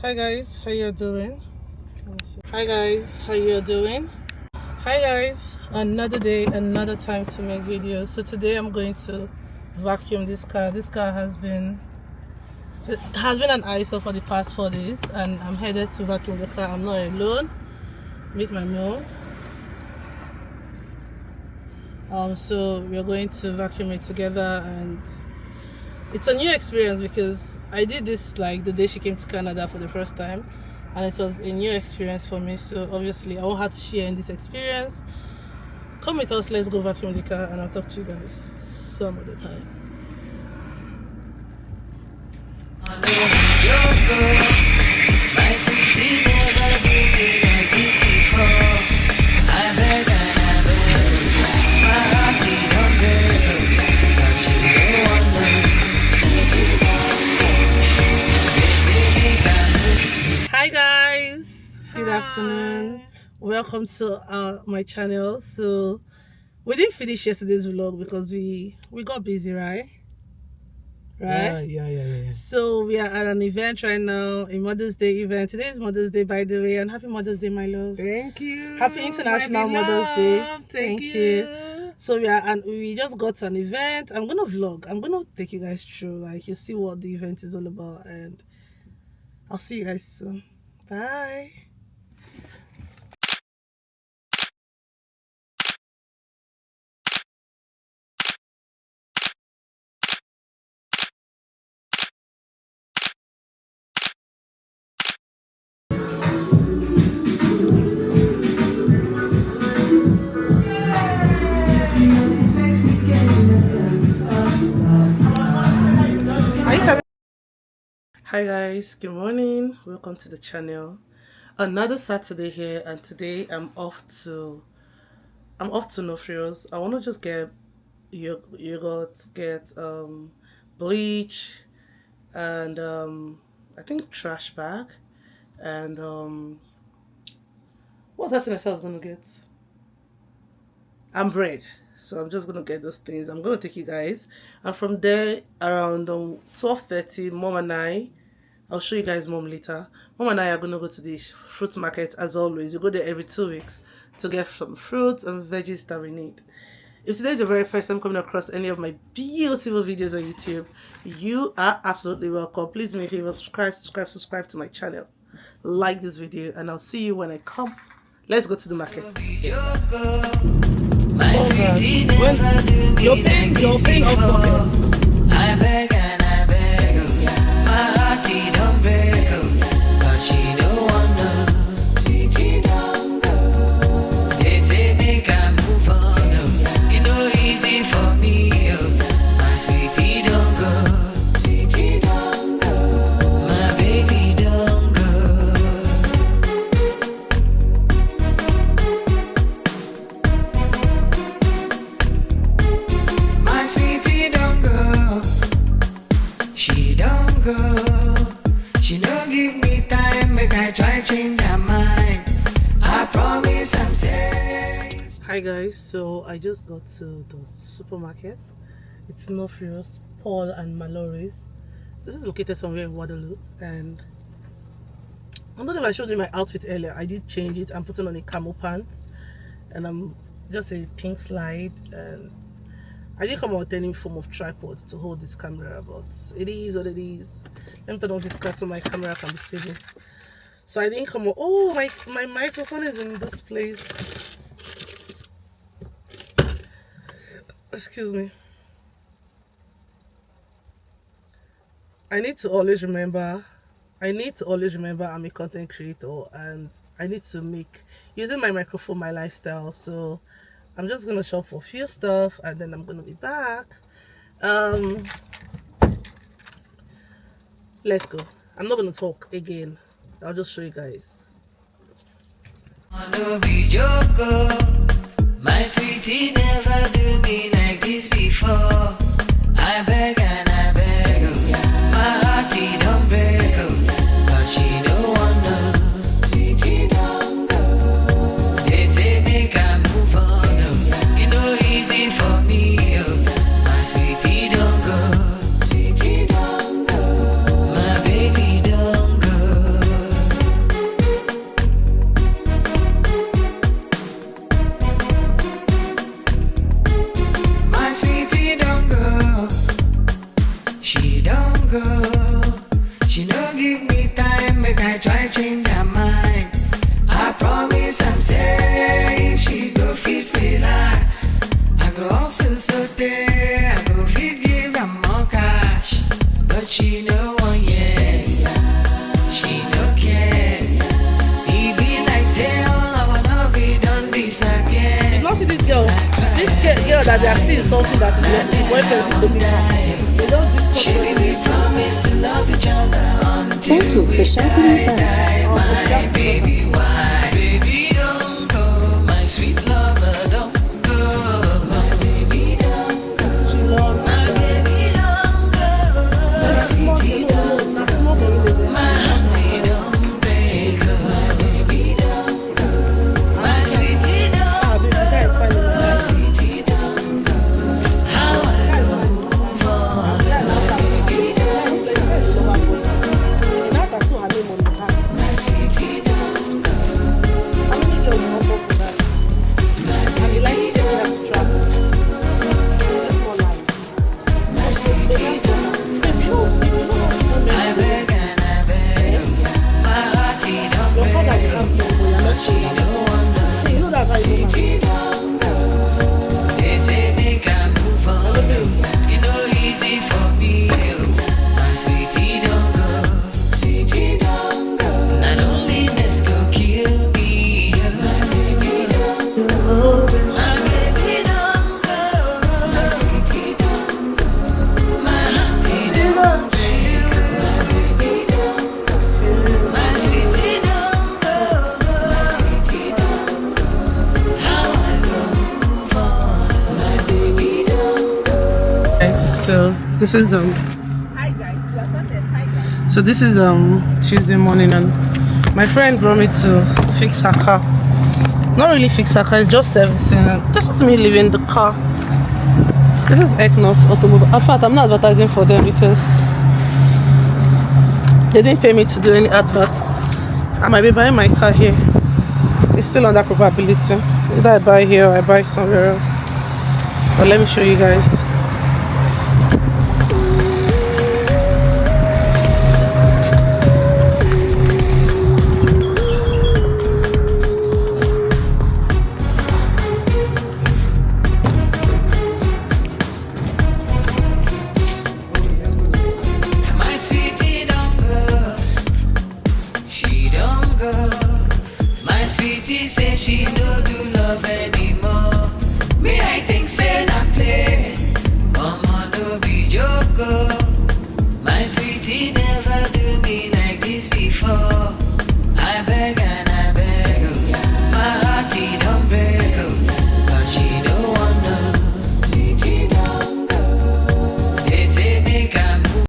Hi guys, how you doing? Hi guys, how you doing? Hi guys, another day, another time to make videos. So today I'm going to vacuum this car. This car has been an eyesore for the past 4 days, and I'm headed to vacuum the car. I'm not alone. Meet my mom. So we're going to vacuum it together, and it's a new experience because I did this like the day she came to Canada for the first time, and it was a new experience for me. So obviously I want her to share in this experience. Come with us, let's go vacuum the car, and I'll talk to you guys some of the time. Hi guys, good afternoon. Welcome to my channel. So we didn't finish yesterday's vlog because we got busy, right? Yeah. So we are at an event right now, a Mother's Day event. Today is Mother's Day, by the way, and happy Mother's Day, my love. Thank you. Happy International Mother's Day. Thank you. So we just got to an event. I'm gonna vlog. I'm gonna take you guys through, like, you see what the event is all about, and I'll see you guys soon. Bye. Hi guys, good morning. Welcome to the channel. Another Saturday here, and today I'm off to No Frills. I want to just get yogurt, get bleach, and I think trash bag, and what's that thing I said I was gonna get? And bread. So I'm just gonna get those things. I'm gonna take you guys, and from there around 12:30, Mom and I'll show you guys Mom later. Mom and I are gonna go to the fruit market as always. You go there every 2 weeks to get some fruits and veggies that we need. If today is the very first time coming across any of my beautiful videos on YouTube, you are absolutely welcome. Please make sure you subscribe to my channel. Like this video, and I'll see you when I come. Let's go to the market. You're paying off pocket. I beg and I beg, my heart it don't break, but she don't wanna. Sweetie don't go. They say make I move on, it no easy for me, my sweetie don't go. Sweetie don't go, my baby don't go. My sweetie don't go. She don't go. She don't give me time, make I try change her mind. I promise I'm safe. Hi guys, so I just got to the supermarket. It's No Frills, Paul and Mallory's. This is located somewhere in Waterloo, and I don't know if I showed you my outfit earlier. I did change it. I'm putting on a camo pants, and I'm just a pink slide, and I didn't come out with any form of tripod to hold this camera, but it is what it is. Let me turn off this car so my camera can be stable. So I didn't come out. Oh, my microphone is in this place. Excuse me. I need to always remember I'm a content creator, and I need to make using my microphone my lifestyle. So I'm just gonna shop for a few stuff, and then I'm gonna be back. Let's go. I'm not gonna talk again. I'll just show you guys. My sweetie never do me like this before. I beg and I beg, my heart it don't break, but she don't wanna. Sweetie don't go. They say make I move on, it no easy for me, my sweetie don't go. Sweetie don't go, my baby don't go. me time, make I try change her mind. I promise I'm safe, she go fit relax. I go also so there, I go fit give her more cash. But she no one yet, she no care. He be like say all our love it don't disappear. You not see this girl that they are still something that the boyfriend is looking for. They don't do She we promise to love each other until Thank you we for shopping with die. us. My baby, why? Baby, don't go. My sweet lover, don't go. My baby, don't go. My baby, don't go. My sweetie, don't go. My hearty, don't break. My baby, don't go. My sweetie, don't go. My sweetie, don't go. How I move on. Now that's what her name on the hand. My sweetie, don't go. How many girls you want to go for that? And they like to take her to travel. That's more like. My sweetie, don't go. I beg and I beg. My hearty don't Your father break. is asking for your But next she one. don't wanna. See, you know that's how you Sweetie, don't go. They say make I move on. You know easy for me. My sweetie, don't go. Sweetie, don't go. Not loneliness go kill me. My baby, don't go. My baby, don't go. My sweetie, don't go. My hearty don't break. My baby, don't go. My sweetie, don't go. My sweetie, don't go. How I go move on. My baby, don't go. Right, so this is So this is Tuesday morning, and my friend brought me to fix her car. Not really fix her car, it's just servicing. And this is me leaving the car. This is Eknos Automobile. In fact, I'm not advertising for them because they didn't pay me to do any adverts. I might be buying my car here. It's still under probability. Either I buy here or I buy somewhere else. But let me show you guys. My sweetie don't go. She don't go. My sweetie say she no do love anymore.